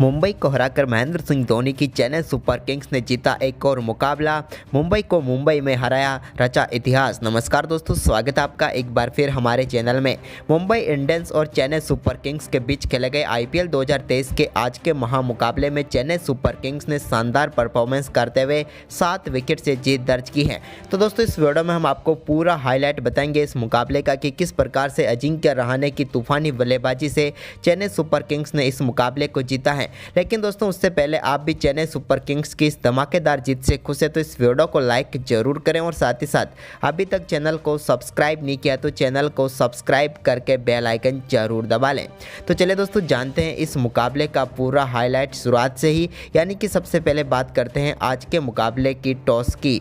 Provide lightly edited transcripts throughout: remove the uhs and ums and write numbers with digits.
मुंबई को हराकर महेंद्र सिंह धोनी की चेन्नई सुपर किंग्स ने जीता एक और मुकाबला। मुंबई को मुंबई में हराया, रचा इतिहास। नमस्कार दोस्तों, स्वागत है आपका एक बार फिर हमारे चैनल में। मुंबई इंडियंस और चेन्नई सुपर किंग्स के बीच खेले गए आईपीएल 2023 के आज के महामुकाबले में चेन्नई सुपर किंग्स ने शानदार परफॉर्मेंस करते हुए 7 विकेट से जीत दर्ज की है। तो दोस्तों इस वीडियो में हम आपको पूरा हाईलाइट बताएंगे इस मुकाबले का कि किस प्रकार से अजिंक्य रहाणे की तूफानी बल्लेबाजी से चेन्नई सुपर किंग्स ने इस मुकाबले को जीता है। लेकिन दोस्तों उससे पहले आप भी चेन्नई सुपर किंग्स की इस धमाकेदार जीत से खुश है तो इस वीडियो को लाइक जरूर करें और साथ ही साथ अभी तक चैनल को सब्सक्राइब नहीं किया तो चैनल को सब्सक्राइब करके बेल आइकन जरूर दबा लें। तो चलिए दोस्तों जानते हैं इस मुकाबले का पूरा हाईलाइट शुरुआत से ही, यानी कि सबसे पहले बात करते हैं आज के मुकाबले की टॉस की।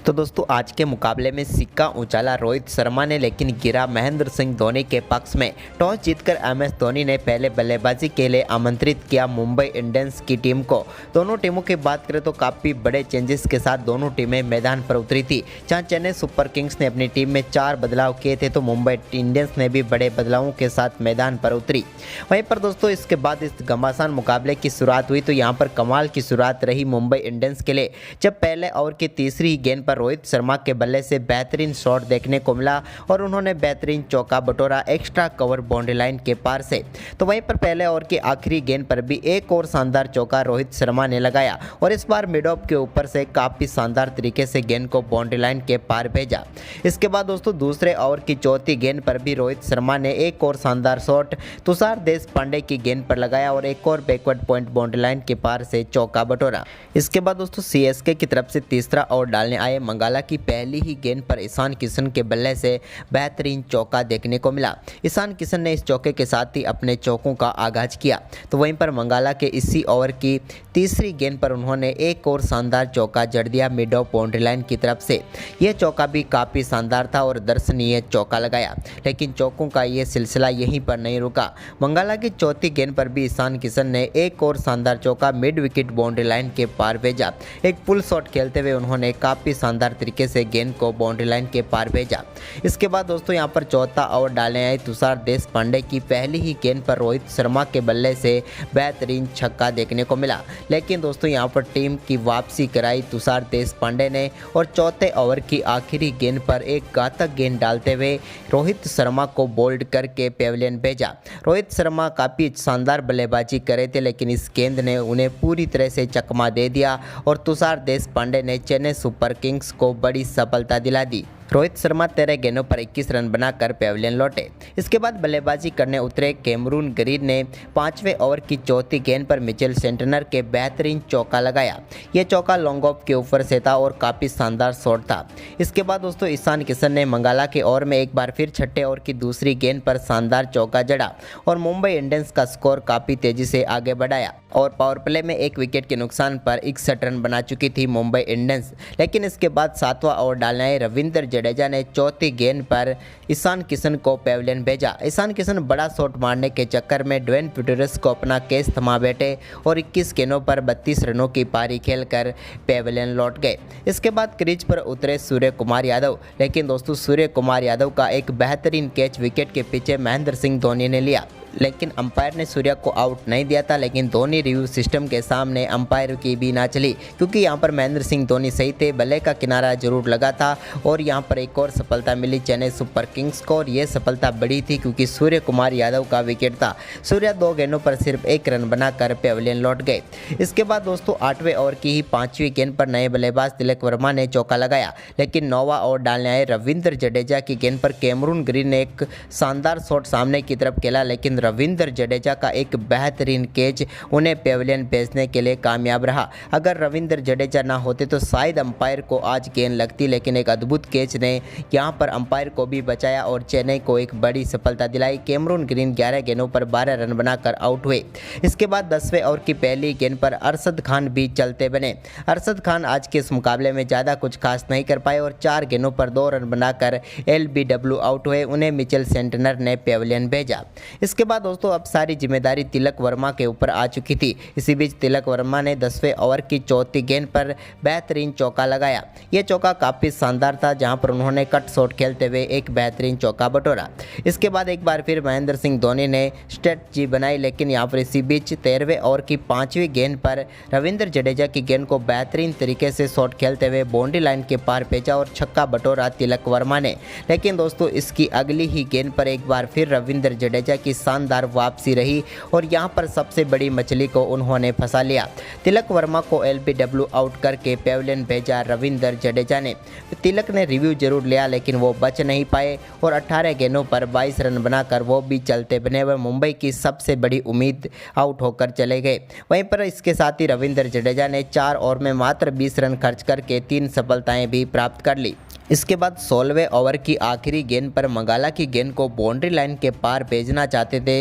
तो दोस्तों आज के मुकाबले में सिक्का उछाला रोहित शर्मा ने, लेकिन गिरा महेंद्र सिंह धोनी के पक्ष में। टॉस जीतकर एमएस धोनी ने पहले बल्लेबाजी के लिए आमंत्रित किया मुंबई इंडियंस की टीम को। दोनों टीमों की बात करें तो काफ़ी बड़े चेंजेस के साथ दोनों टीमें मैदान पर उतरी थी। जहां चेन्नई सुपर किंग्स ने अपनी टीम में 4 बदलाव किए थे तो मुंबई इंडियंस ने भी बड़े बदलावों के साथ मैदान पर उतरी। वहीं पर दोस्तों इसके बाद इस घमासान मुकाबले की शुरुआत हुई तो यहाँ पर कमाल की शुरुआत रही मुंबई इंडियंस के लिए, जब पहले ओवर की तीसरी गेंद रोहित शर्मा के बल्ले से बेहतरीन शॉट देखने को मिला और उन्होंने बेहतरीन चौका बटोरा एक्स्ट्रा कवर बाउंड्री लाइन के पार से। तो वहीं पर पहले ओवर की आखिरी गेंद पर भी एक और शानदार चौका रोहित शर्मा ने लगाया और इस बार मिड ऑफ के ऊपर से काफ़ी शानदार तरीके से गेंद को बाउंड्री लाइन के पार भेजा। इसके बाद दोस्तों दूसरे ओवर की चौथी गेंद पर भी रोहित शर्मा ने एक और शानदार शॉट तुषार देशपांडे की गेंद पर लगाया और एक और बैकवर्ड पॉइंट बाउंड्री लाइन के पार से चौका बटोरा। इसके बाद दोस्तों सीएसके की तरफ से तीसरा ओवर डालने आए मंगाला की पहली ही गेंद पर ईशान किशन के बल्ले से बेहतरीन चौका देखने को मिला। ईशान किशन ने इस चौके के साथ ही अपने चौकों का आगाज किया। तो वहीं पर मंगाला के इसी ओवर की तीसरी गेंद पर उन्होंने एक और शानदार चौका जड़ दिया मिड ऑफ बाउंड्री लाइन की तरफ से। यह चौका भी काफ़ी शानदार था और दर्शनीय चौका लगाया, लेकिन चौकों का यह सिलसिला यहीं पर नहीं रुका। मंगाला की चौथी गेंद पर भी ईशान किशन ने एक और शानदार चौका मिड विकेट बाउंड्री लाइन के पार भेजा। एक पुल शॉट खेलते हुए उन्होंने काफ़ी शानदार तरीके से गेंद को बाउंड्री लाइन के पार भेजा। इसके बाद दोस्तों यहां पर चौथा ओवर डालने आए तुषार देशपांडे की पहली ही गेंद पर रोहित शर्मा के बल्ले से बेहतरीन छक्का देखने को मिला, लेकिन दोस्तों यहां पर टीम की वापसी कराई तुषार देशपांडे ने और चौथे ओवर की आखिरी गेंद पर एक घातक गेंद डालते हुए रोहित शर्मा को बोल्ड करके पेविलियन भेजा। रोहित शर्मा काफ़ी शानदार बल्लेबाजी कर रहे थे, लेकिन इस गेंद ने उन्हें पूरी तरह से चकमा दे दिया और तुषार देशपांडे ने चेन्नई सुपर किंग्स को बड़ी सफलता दिला दी। रोहित शर्मा 13 गेंदों पर 21 रन बनाकर पेविलियन लौटे। इसके बाद बल्लेबाजी करने उतरे कैमरून ग्रीन ने 5वें ओवर की चौथी गेंद पर मिचेल सेंटनर के बेहतरीन चौका लगाया। यह चौका लॉन्ग ऑफ के ऊपर से था और काफ़ी शानदार शॉट था। इसके बाद दोस्तों ईशान किशन ने मंगाला के ओवर में एक बार फिर छठे ओवर की दूसरी गेंद पर शानदार चौका जड़ा और मुंबई इंडियंस का स्कोर काफ़ी तेजी से आगे बढ़ाया और पावर प्ले में 1 विकेट के नुकसान पर 61 रन बना चुकी थी मुंबई इंडियंस। लेकिन इसके बाद 7वां ओवर डालने आए रविंद्र जडेजा ने चौथी गेंद पर ईशान किशन को पेविलियन भेजा। ईशान किशन बड़ा शॉट मारने के चक्कर में ड्वेन पिटरेस को अपना केस थमा बैठे और 21 गेंदों पर 32 रनों की पारी खेलकर पेविलियन लौट गए। इसके बाद क्रीज पर उतरे सूर्य कुमार यादव, लेकिन दोस्तों सूर्य कुमार यादव का एक बेहतरीन कैच विकेट के पीछे महेंद्र सिंह धोनी ने लिया, लेकिन अंपायर ने सूर्या को आउट नहीं दिया था। लेकिन धोनी रिव्यू सिस्टम के सामने अंपायर की भी ना चली, क्योंकि यहां पर महेंद्र सिंह धोनी सही थे, बल्ले का किनारा जरूर लगा था और यहां पर एक और सफलता मिली चेन्नई सुपर किंग्स को और यह सफलता बड़ी थी क्योंकि सूर्य कुमार यादव का विकेट था। सूर्या 2 गेंदों पर सिर्फ 1 रन बनाकर पेविलियन लौट गए। इसके बाद दोस्तों 8वें ओवर की ही 5वीं गेंद पर नए बल्लेबाज तिलक वर्मा ने चौका लगाया, लेकिन 9वां ओवर डालने आए रविंद्र जडेजा की गेंद पर कैमरून ग्रीन ने एक शानदार शॉट सामने की तरफ खेला, लेकिन रविंद्र जडेजा का एक बेहतरीन कैच उन्हें पेविलियन भेजने के लिए कामयाब रहा। अगर रविंद्र जडेजा ना होते तो शायद अंपायर को आज गेंद लगती, लेकिन एक अद्भुत कैच ने यहां पर अंपायर को भी बचाया और चेन्नई को एक बड़ी सफलता दिलाई। कैमरून ग्रीन 11 गेंदों पर 12 रन बनाकर आउट हुए। इसके बाद 10वें ओवर की पहली गेंद पर अरशद खान भी चलते बने। अरशद खान आज के इस मुकाबले में ज़्यादा कुछ खास नहीं कर पाए और 4 गेंदों पर 2 रन बनाकर LBW आउट हुए। उन्हें मिचेल सेंटनर ने पेविलियन भेजा। इसके बाद दोस्तों अब सारी जिम्मेदारी तिलक वर्मा के ऊपर आ चुकी थी। इसी बीच तिलक वर्मा ने 10वें ओवर की चौथी गेंद पर बेहतरीन चौका लगाया। यह चौका काफ़ी शानदार था, जहां पर उन्होंने कट शॉट खेलते हुए एक बेहतरीन चौका बटोरा। इसके बाद एक बार फिर महेंद्र सिंह धोनी ने स्ट्रेटजी बनाई, लेकिन यहाँ पर इसी बीच 13वें ओवर की 5वीं गेंद पर रविंद्र जडेजा की गेंद को बेहतरीन तरीके से शॉट खेलते हुए बाउंड्री लाइन के पार भेजा और छक्का बटोरा तिलक वर्मा ने। लेकिन दोस्तों इसकी अगली ही गेंद पर एक बार फिर रविंद्र जडेजा की शानदार वापसी रही और यहां पर सबसे बड़ी मछली को उन्होंने फंसा लिया। तिलक वर्मा को एलबीडब्ल्यू आउट करके पेविलियन भेजा रविंद्र जडेजा ने। तिलक ने रिव्यू जरूर लिया, लेकिन वो बच नहीं पाए और 18 गेंदों पर 22 रन बनाकर वो भी चलते बने हुए मुंबई की सबसे बड़ी उम्मीद आउट होकर चले गए। वहीं पर इसके साथ ही रविंद्र जडेजा ने 4 ओवर में मात्र 20 रन खर्च करके 3 सफलताएं भी प्राप्त कर ली। इसके बाद 16वें ओवर की आखिरी गेंद पर मंगाला की गेंद को बाउंड्री लाइन के पार भेजना चाहते थे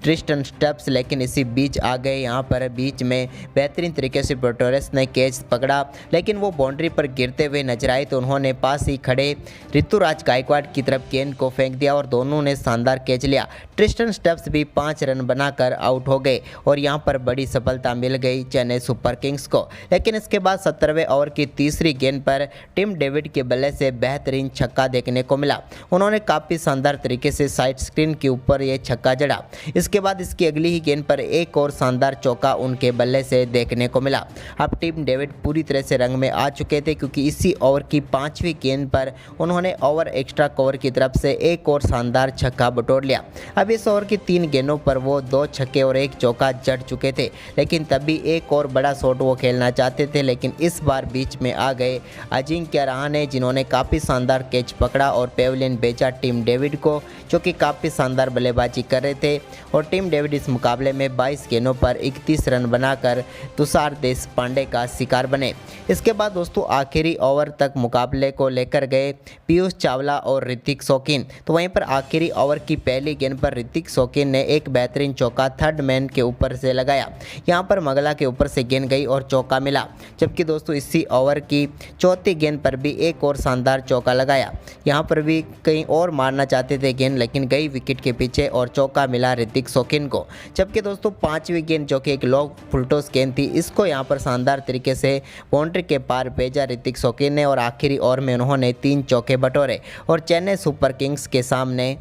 ट्रिस्टन स्टब्स, लेकिन इसी बीच आ गए। यहाँ पर बीच में बेहतरीन तरीके से ब्रोटोरेस ने कैच पकड़ा, लेकिन वो बाउंड्री पर गिरते हुए नजर आए तो उन्होंने पास ही खड़े ऋतुराज गायकवाड़ की तरफ गेंद को फेंक दिया और दोनों ने शानदार कैच लिया। ट्रिस्टन स्टब्स भी 5 रन बनाकर आउट हो गए और यहाँ पर बड़ी सफलता मिल गई चेन्नई सुपर किंग्स को। लेकिन इसके बाद 17वें ओवर की तीसरी गेंद पर टिम डेविड के बल्ले से बेहतरीन छक्का देखने को मिला। उन्होंने काफ़ी शानदार तरीके से साइड स्क्रीन के ऊपर ये छक्का जड़ा। इसके बाद इसकी अगली ही गेंद पर एक और शानदार चौका उनके बल्ले से देखने को मिला। अब टिम डेविड पूरी तरह से रंग में आ चुके थे, क्योंकि इसी ओवर की 5वीं गेंद पर उन्होंने ओवर एक्स्ट्रा कवर की तरफ से एक और शानदार छक्का बटोर लिया। अब इस ओवर की 3 गेंदों पर वो 2 छक्के और 1 चौका जड़ चुके थे, लेकिन तब भी एक और बड़ा शॉट वो खेलना चाहते थे। लेकिन इस बार बीच में आ गए अजिंक्य रहाणे, जिन्होंने काफ़ी शानदार कैच पकड़ा और पेविलियन भेजा टिम डेविड को, जो कि काफ़ी शानदार बल्लेबाजी कर रहे थे। और टिम डेविड इस मुकाबले में 22 गेंदों पर 31 रन बनाकर तुषार देशपांडे का शिकार बने। इसके बाद दोस्तों आखिरी ओवर तक मुकाबले को लेकर गए पीयूष चावला और ऋतिक शौकीन। तो वहीं पर आखिरी ओवर की पहली गेंद पर ऋतिक शौकीन ने एक बेहतरीन चौका थर्ड मैन के ऊपर से लगाया। यहाँ पर मंगला के ऊपर से गेंद गई और चौका मिला। जबकि दोस्तों इसी ओवर की चौथी गेंद पर भी एक और शानदार चौका लगाया। यहाँ पर भी कहीं और मारना चाहते थे गेंद, लेकिन गई विकेट के पीछे और चौका मिला ऋतिक शौकीन को। जबकि दोस्तों 5वीं गेंद, जो कि एक लो फुलटॉस गेंद थी, इसको यहाँ पर शानदार तरीके से बाउंड्री के पार भेजा ऋतिक शौकीन ने और आखिरी ओवर में उन्होंने 3 चौके बटोरे और चेन्नई सुपर किंग्स के सामने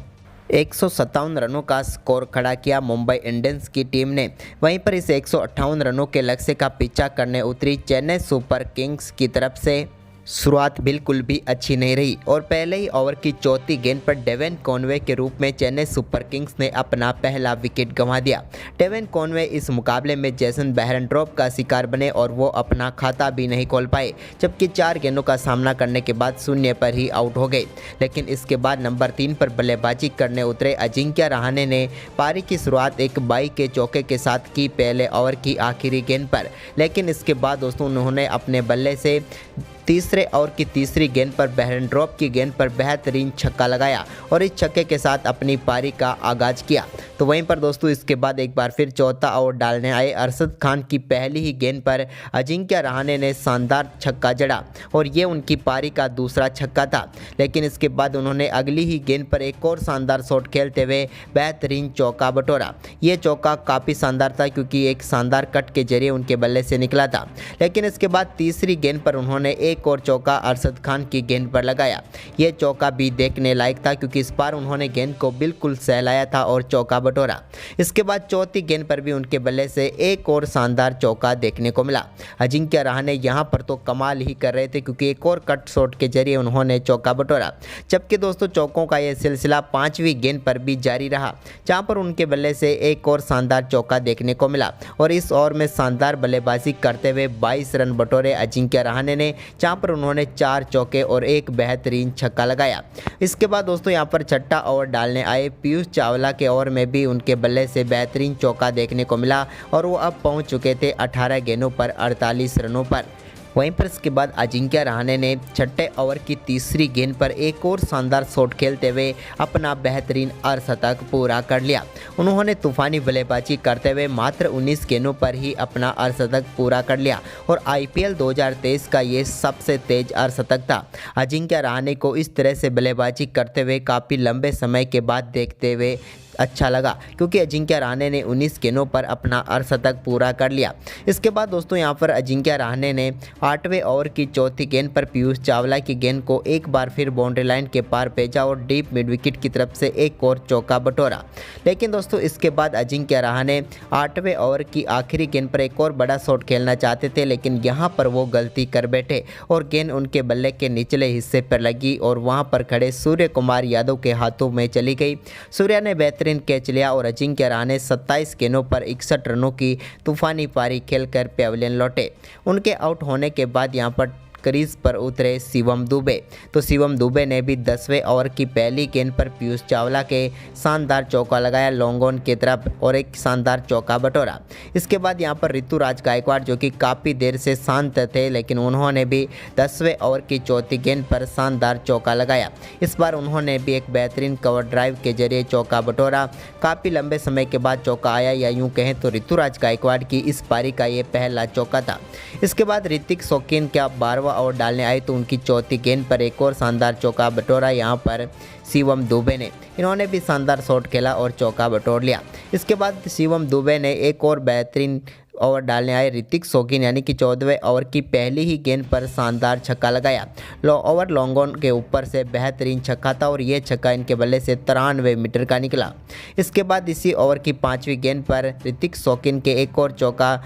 157 रनों का स्कोर खड़ा किया मुंबई इंडियंस की टीम ने। वहीं पर इस 158 रनों के लक्ष्य का पीछा करने उतरी चेन्नई सुपर किंग्स की तरफ से शुरुआत बिल्कुल भी अच्छी नहीं रही और पहले ही ओवर की चौथी गेंद पर डेवन कॉनवे के रूप में चेन्नई सुपर किंग्स ने अपना पहला विकेट गंवा दिया। डेवन कॉनवे इस मुकाबले में जेसन बेहरनड्रॉप का शिकार बने और वो अपना खाता भी नहीं खोल पाए, जबकि 4 गेंदों का सामना करने के बाद 0 पर ही आउट हो गए। लेकिन इसके बाद नंबर 3 पर बल्लेबाजी करने उतरे अजिंक्य रहाणे ने पारी की शुरुआत एक बाई के चौके के साथ की पहले ओवर की आखिरी गेंद पर। लेकिन इसके बाद दोस्तों उन्होंने अपने बल्ले से तीसरे ओवर की तीसरी गेंद पर बेहरनड्रॉप की गेंद पर बेहतरीन छक्का लगाया और इस छक्के के साथ अपनी पारी का आगाज किया। तो वहीं पर दोस्तों इसके बाद एक बार फिर चौथा ओवर डालने आए अरशद खान की पहली ही गेंद पर अजिंक्य रहाणे ने शानदार छक्का जड़ा और ये उनकी पारी का दूसरा छक्का था। लेकिन इसके बाद उन्होंने अगली ही गेंद पर एक और शानदार शॉट खेलते हुए बेहतरीन चौका बटोरा। ये चौका काफ़ी शानदार था, क्योंकि एक शानदार कट के जरिए उनके बल्ले से निकला था। लेकिन इसके बाद तीसरी गेंद पर उन्होंने एक और चौका अरशद खान की गेंद पर लगाया। ये चौका भी देखने लायक था, क्योंकि इस बार उन्होंने गेंद को बिल्कुल सहलाया था और चौका बटोरा। इसके बाद चौथी गेंद पर भी उनके बल्ले से एक और शानदार चौका देखने को मिला। अजिंक्य रहाणे यहाँ पर तो कमाल ही कर रहे थे, क्योंकि एक और कट शॉट के जरिए उन्होंने चौका बटोरा। जबकि दोस्तों चौकों का यह सिलसिला 5वीं गेंद पर भी जारी रहा, जहाँ पर उनके बल्ले से एक और शानदार चौका देखने को मिला और इस ओवर में शानदार बल्लेबाजी करते हुए 22 रन बटोरे अजिंक्य रहाणे ने, जहाँ पर उन्होंने 4 चौके और एक बेहतरीन छक्का लगाया। इसके बाद दोस्तों यहाँ पर छठा ओवर डालने आए पीयूष चावला के ओवर में भी उनके बल्ले से बेहतरीन चौका देखने को मिला और वो अब पहुंच चुके थे 18 गेंदों पर 48 रनों पर। वहीं पर इसके बाद अजिंक्य रहाणे ने छठे ओवर की तीसरी गेंद पर एक और शानदार शॉट खेलते हुए अपना बेहतरीन अर्धशतक पूरा कर लिया। उन्होंने तूफानी बल्लेबाजी करते हुए मात्र 19 गेंदों पर ही अपना अर्धशतक पूरा कर लिया और आईपीएल 2023 का ये सबसे तेज अर्धशतक था। अजिंक्य रहाणे को इस तरह से बल्लेबाजी करते हुए काफ़ी लंबे समय के बाद देखते हुए अच्छा लगा क्योंकि अजिंक्य रहाणे ने 19 गेंदों पर अपना अर्धशतक पूरा कर लिया। इसके बाद दोस्तों यहाँ पर अजिंक्य रहाणे ने 8वें ओवर की चौथी गेंद पर पीयूष चावला की गेंद को एक बार फिर बाउंड्री लाइन के पार भेजा और डीप मिड विकेट की तरफ से एक और चौका बटोरा। लेकिन दोस्तों इसके बाद अजिंक्य रहाणे 8वें ओवर की आखिरी गेंद पर एक और बड़ा शॉट खेलना चाहते थे, लेकिन यहाँ पर वो गलती कर बैठे और गेंद उनके बल्ले के निचले हिस्से पर लगी और वहाँ पर खड़े सूर्य कुमार यादव के हाथों में चली गई। सूर्या ने बेहतरीन कैच लिया और अजिंक्य रहाणे 27 गेंदों पर 61 रनों की तूफानी पारी खेलकर पेविलियन लौटे। उनके आउट होने के बाद यहाँ पर क्रीज पर उतरे शिवम दुबे। तो शिवम दुबे ने भी 10वें ओवर की पहली गेंद पर पीयूष चावला के शानदार चौका लगाया लॉन्ग ऑन की तरफ और एक शानदार चौका बटोरा। इसके बाद यहां पर ऋतुराज गायकवाड़ जो कि काफ़ी देर से शांत थे, लेकिन उन्होंने भी 10वें ओवर की चौथी गेंद पर शानदार चौका लगाया। इस बार उन्होंने भी एक बेहतरीन कवर ड्राइव के जरिए चौका बटोरा। काफ़ी लंबे समय के बाद चौका आया, या यूँ कहें तो ऋतुराज गायकवाड़ की इस पारी का ये पहला चौका था। इसके बाद ऋतिक शौकीन का 12वां ओवर डालने आए तो उनकी चौथी गेंद पर एक और शानदार चौका बटोरा। यहाँ पर शिवम दुबे ने इन्होंने भी शानदार शॉट खेला और चौका बटोर लिया। इसके बाद शिवम दुबे ने एक और बेहतरीन ओवर डालने आए ऋतिक शौकीन यानी कि 14वें ओवर की पहली ही गेंद पर शानदार छक्का लगाया। ओवर लॉन्ग ऑन के ऊपर से बेहतरीन छक्का था और ये छक्का इनके बल्ले से 93 मीटर का निकला। इसके बाद इसी ओवर की 5वीं गेंद पर ऋतिक शौकीन के एक और चौका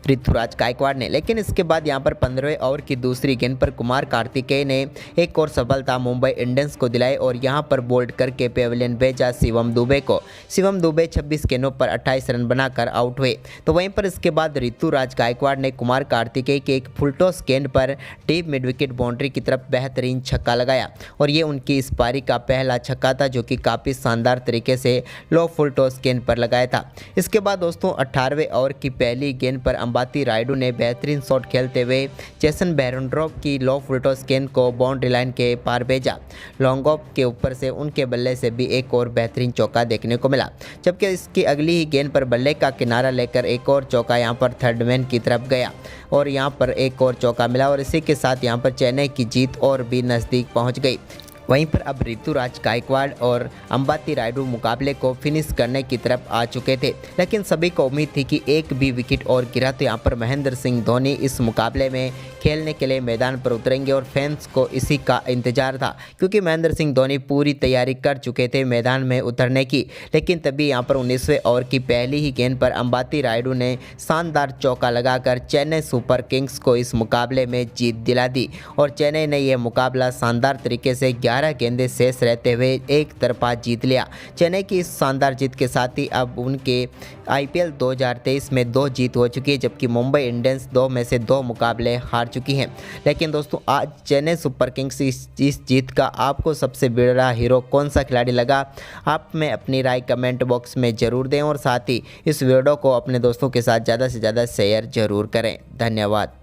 ऋतुराज गायकवाड़ ने, लेकिन इसके बाद यहां पर 15वें ओवर की दूसरी गेंद पर कुमार कार्तिकेय ने एक और सफलता मुंबई इंडियंस को दिलाई और यहां पर बोल्ड करके पेविलियन भेजा शिवम दुबे को। शिवम दुबे 26 गेंदों पर 28 रन बनाकर आउट हुए। तो वहीं पर इसके बाद ऋतुराज गायकवाड़ ने कुमार कार्तिकेय के एक फुलटॉस गेंद पर डीप मिड विकेट बाउंड्री की तरफ बेहतरीन छक्का लगाया और ये उनकी इस पारी का पहला छक्का था, जो कि काफ़ी शानदार तरीके से लो फुलटॉस गेंद पर लगाया था। इसके बाद दोस्तों 18वें ओवर की पहली गेंद पर अंबाती रायडू ने बेहतरीन शॉट खेलते हुए जेसन बेरेंड्रॉफ की लो फुलटॉस गेंद को बाउंड्री लाइन के पार भेजा। लॉन्ग ऑफ के ऊपर से उनके बल्ले से भी एक और बेहतरीन चौका देखने को मिला, जबकि इसकी अगली ही गेंद पर बल्ले का किनारा लेकर एक और चौका यहां पर थर्ड मैन की तरफ गया और यहां पर एक और चौका मिला और इसी के साथ यहां पर चेन्नई की जीत और भी नज़दीक पहुंच गई। वहीं पर अब ऋतुराज गायकवाड़ और अंबाती रायडू मुकाबले को फिनिश करने की तरफ आ चुके थे, लेकिन सभी को उम्मीद थी कि एक भी विकेट और गिरा तो यहाँ पर महेंद्र सिंह धोनी इस मुकाबले में खेलने के लिए मैदान पर उतरेंगे और फैंस को इसी का इंतजार था, क्योंकि महेंद्र सिंह धोनी पूरी तैयारी कर चुके थे मैदान में उतरने की। लेकिन तभी यहाँ पर 19वें ओवर की पहली ही गेंद पर अंबाती रायडू ने शानदार चौका लगाकर चेन्नई सुपर किंग्स को इस मुकाबले में जीत दिला दी और चेन्नई ने यह मुकाबला शानदार तरीके से 11 गेंदें शेष रहते हुए एक तरफा जीत लिया। चेन्नई की इस शानदार जीत के साथ ही अब उनके आईपीएल 2023 में 2 जीत हो चुकी है, जबकि मुंबई इंडियंस 2 में से 2 मुकाबले हार चुकी हैं। लेकिन दोस्तों आज चेन्नई सुपर किंग्स इस जीत का आपको सबसे बड़ा हीरो कौन सा खिलाड़ी लगा, आप में अपनी राय कमेंट बॉक्स में ज़रूर दें और साथ ही इस वीडियो को अपने दोस्तों के साथ ज़्यादा से ज़्यादा शेयर ज़रूर करें। धन्यवाद।